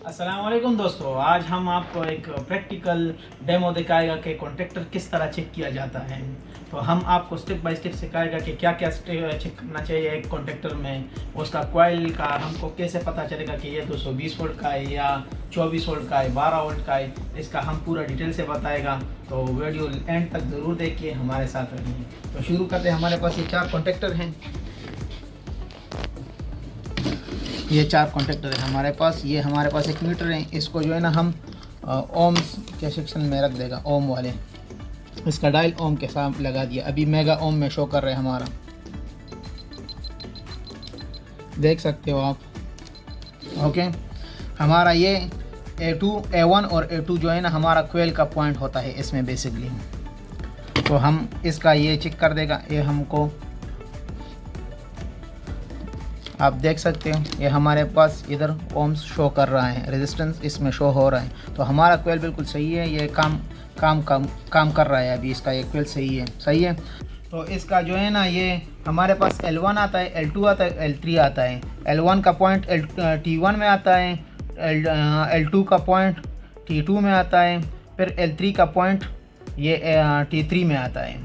अस्सलाम वालेकुम दोस्तों, आज हम आपको एक प्रैक्टिकल डेमो दिखाएगा कि कॉन्ट्रैक्टर किस तरह चेक किया जाता है। तो हम आपको स्टेप बाय स्टेप सिखाएगा कि क्या क्या चेक करना चाहिए एक कॉन्ट्रैक्टर में, उसका कॉइल का हमको कैसे पता चलेगा कि ये 220 वोल्ट का है या 24 वोल्ट का है, 12 वोल्ट का है, इसका हम पूरा डिटेल से बताएगा। तो वीडियो एंड तक ज़रूर देखिए, हमारे साथ रहिए। तो शुरू करते हैं। हमारे पास ये 4 कॉन्ट्रैक्टर हैं, ये 4 कॉन्टैक्टर है हमारे पास। ये हमारे पास एक मीटर है, इसको जो है ना हम ओम्स के सेक्शन में रख देगा, ओम वाले। इसका डायल ओम के साथ लगा दिया, अभी मेगा ओम में शो कर रहे हैं हमारा, देख सकते हो आप। ओके, हमारा ये A2 A1 और A2 जो है ना हमारा कोयल का पॉइंट होता है इसमें बेसिकली। तो हम इसका ये चेक कर देगा, ये हमको आप देख सकते हो, ये हमारे पास इधर ओम्स शो कर रहा है, रेजिस्टेंस इसमें शो हो रहा है। तो हमारा कोयल बिल्कुल सही है, ये काम कर रहा है अभी, इसका ये कोयल सही है। तो इसका जो है ना ये हमारे पास L1 आता है, L2 आता है, L3 आता है। L1 का पॉइंट T1 में आता है, L2 का पॉइंट T2 में आता है, फिर L3 का पॉइंट ये T3 में आता है,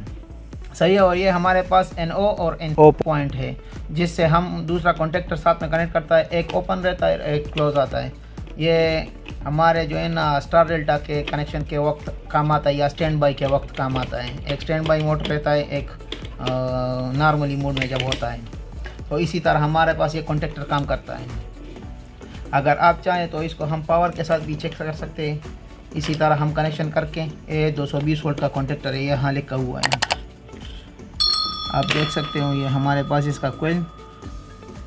सही है। और ये हमारे पास NO और NO पॉइंट है, जिससे हम दूसरा कॉन्टैक्टर साथ में कनेक्ट करता है, एक ओपन रहता है, एक क्लोज आता है। ये हमारे जो है ना स्टार डेल्टा के कनेक्शन के वक्त काम आता है या स्टैंड बाई के वक्त काम आता है। एक स्टैंड बाई मोड रहता है, एक नॉर्मली मोड में जब होता है। तो इसी तरह हमारे पास ये कॉन्टैक्टर काम करता है। अगर आप चाहें तो इसको हम पावर के साथ भी चेक कर सकते हैं। इसी तरह हम कनेक्शन करके, ये 220 वोल्ट का कॉन्टैक्टर है, यहाँ लिखा हुआ है, आप देख सकते हो। ये हमारे पास इसका कोयल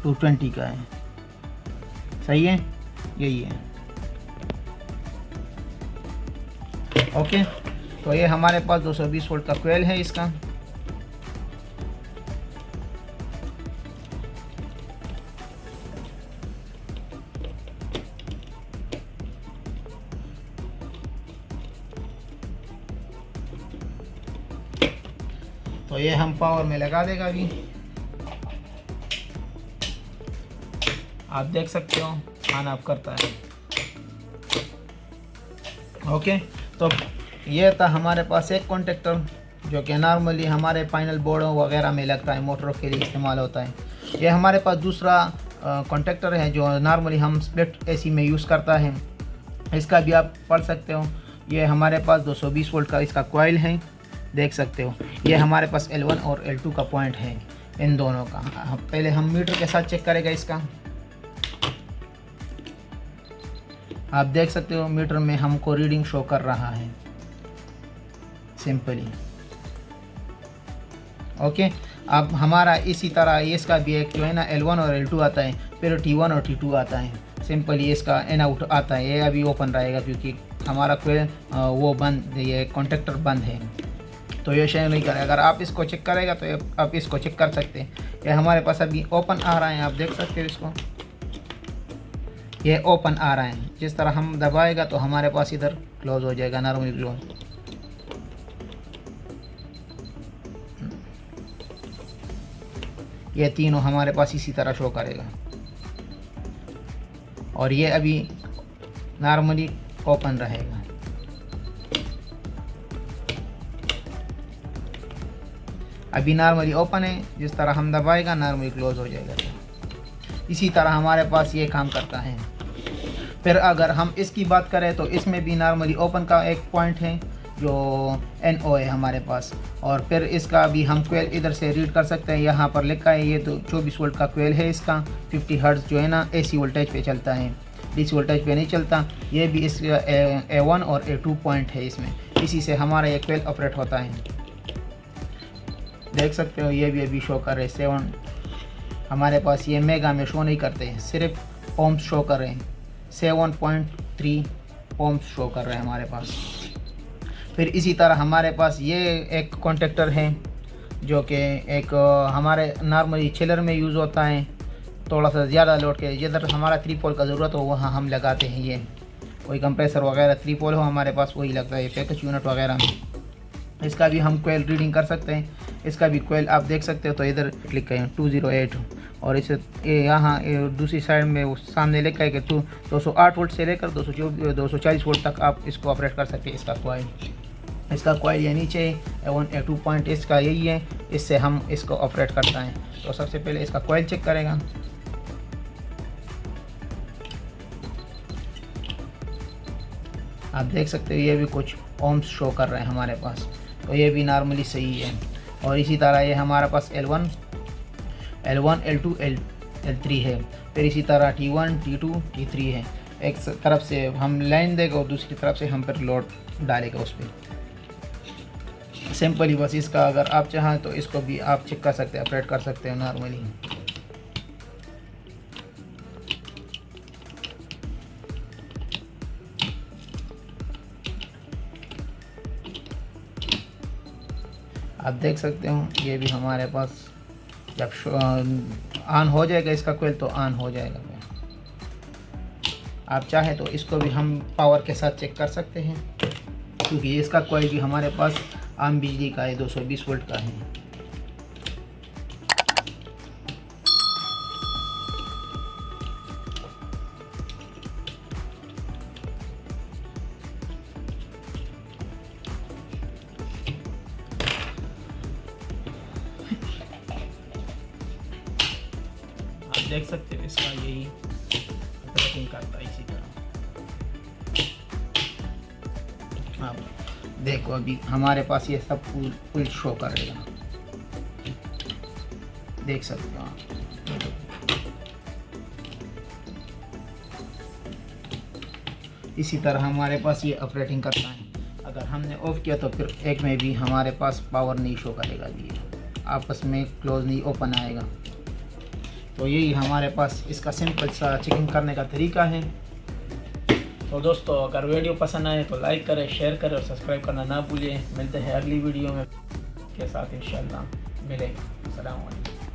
220 का है, सही है, यही है। ओके, तो ये हमारे पास 220 वोल्ट का कोयल है इसका। तो ये हम पावर में लगा देगा अभी, आप देख सकते हो ऑन ऑफ करता है। ओके, तो ये था हमारे पास एक कॉन्टैक्टर जो कि नॉर्मली हमारे फाइनल बोर्डों वगैरह में लगता है, मोटरों के लिए इस्तेमाल होता है। ये हमारे पास दूसरा कॉन्टैक्टर है जो नॉर्मली हम स्प्लिट AC में यूज़ करता है, इसका भी आप पढ़ सकते हो। ये हमारे पास 220 वोल्ट का इसका कॉइल है, देख सकते हो। ये हमारे पास L1 और L2 का पॉइंट है इन दोनों का। पहले हम मीटर के साथ चेक करेगा इसका, आप देख सकते हो मीटर में हमको रीडिंग शो कर रहा है सिंपली। ओके, अब हमारा इसी तरह इसका भी एक जो है ना L1 और L2 आता है, फिर T1 और T2 आता है। सिंपली इसका इन आउट आता है, ये अभी ओपन रहेगा क्योंकि हमारा कोई वो बंद, ये कॉन्टैक्टर बंद है, तो ये शेयर नहीं करेगा। अगर आप इसको चेक करेगा तो आप इसको चेक कर सकते हैं। ये हमारे पास अभी ओपन आ रहा है, आप देख सकते हो इसको, ये ओपन आ रहा है। जिस तरह हम दबाएगा तो हमारे पास इधर क्लोज हो जाएगा, नॉर्मली क्लोज। ये तीनों हमारे पास इसी तरह शो करेगा, और ये अभी नॉर्मली ओपन रहेगा। अभी नॉर्मली ओपन है, जिस तरह हम दबाएगा नॉर्मली क्लोज हो जाएगा। इसी तरह हमारे पास ये काम करता है। फिर अगर हम इसकी बात करें तो इसमें भी नॉर्मली ओपन का एक पॉइंट है जो NO है हमारे पास, और फिर इसका भी हम कोयल इधर से रीड कर सकते हैं। यहाँ पर लिखा है ये तो 24 वोल्ट का कोयल है इसका, 50 हर्ट्ज जो है ना AC वोल्टेज पे चलता है, DC वोल्टेज पे नहीं चलता। ये भी इस A1 और A2 पॉइंट है इसमें, इसी से हमारा ये कोयल ऑपरेट होता है, देख सकते हो। ये भी अभी शो कर रहे हैं 7, हमारे पास ये मेगा में शो नहीं करते हैं, सिर्फ ओम्स शो कर रहे हैं, 7.3 ओम्स शो कर रहे हैं हमारे पास। फिर इसी तरह हमारे पास ये एक कॉन्टैक्टर है जो कि एक हमारे नॉर्मली चिलर में यूज़ होता है, थोड़ा सा ज़्यादा लोड के जिधर हमारा 3 पोल का ज़रूरत हो वहाँ हम लगाते हैं। ये कोई कंप्रेसर वगैरह 3 पोल हो हमारे पास वही लगता है, पैकेज यूनिट वगैरह में। इसका भी हम कोयल रीडिंग कर सकते हैं, इसका भी कोयल आप देख सकते हो। तो इधर क्लिक करें 208 और इसे यहाँ दूसरी साइड में वो सामने लिखा है कि 208 वोल्ट से लेकर 240 वोल्ट तक आप इसको ऑपरेट कर सकते हैं। इसका कॉइल ये नीचे है, A2 पॉइंट इसका यही है, इससे हम इसको ऑपरेट करता है। तो सबसे पहले इसका कॉइल चेक करेगा। आप देख सकते हो ये भी कुछ ओम्स शो कर रहे हैं हमारे पास, तो ये भी नॉर्मली सही है। और इसी तरह ये हमारे पास L1, L2, L3 है। फिर इसी तरह T1, T2, T3 है। एक तरफ से हम लाइन देगा और दूसरी तरफ से हम फिर लोड डालेगा उस पर। सिंपल ही बस इसका अगर आप चाहें तो इसको भी आप चेक कर सकते हैं, ऑपरेट कर सकते हो नॉर्मली। आप देख सकते हो ये भी हमारे पास जब ऑन हो जाएगा इसका कोयल तो ऑन हो जाएगा। आप चाहे तो इसको भी हम पावर के साथ चेक कर सकते हैं, क्योंकि इसका कोयल भी हमारे पास आम बिजली का है, 220 वोल्ट का है। आप देख सकते हो इसका यही ऑपरेटिंग करता है इसी तरह। आप देखो अभी हमारे पास ये सब फुल शो करेगा, देख सकते हो आप। इसी तरह हमारे पास ये ऑपरेटिंग करता है। अगर हमने ऑफ किया तो फिर एक में भी हमारे पास पावर नहीं शो करेगा, ये आपस में क्लोज नहीं ओपन आएगा। तो यही हमारे पास इसका सिंपल सा चेकिंग करने का तरीका है। तो दोस्तों अगर वीडियो पसंद आए तो लाइक करें, शेयर करें और सब्सक्राइब करना ना भूलें। मिलते हैं अगली वीडियो में के साथ इंशाल्लाह मिलेंगे। अस्सलाम वालेकुम।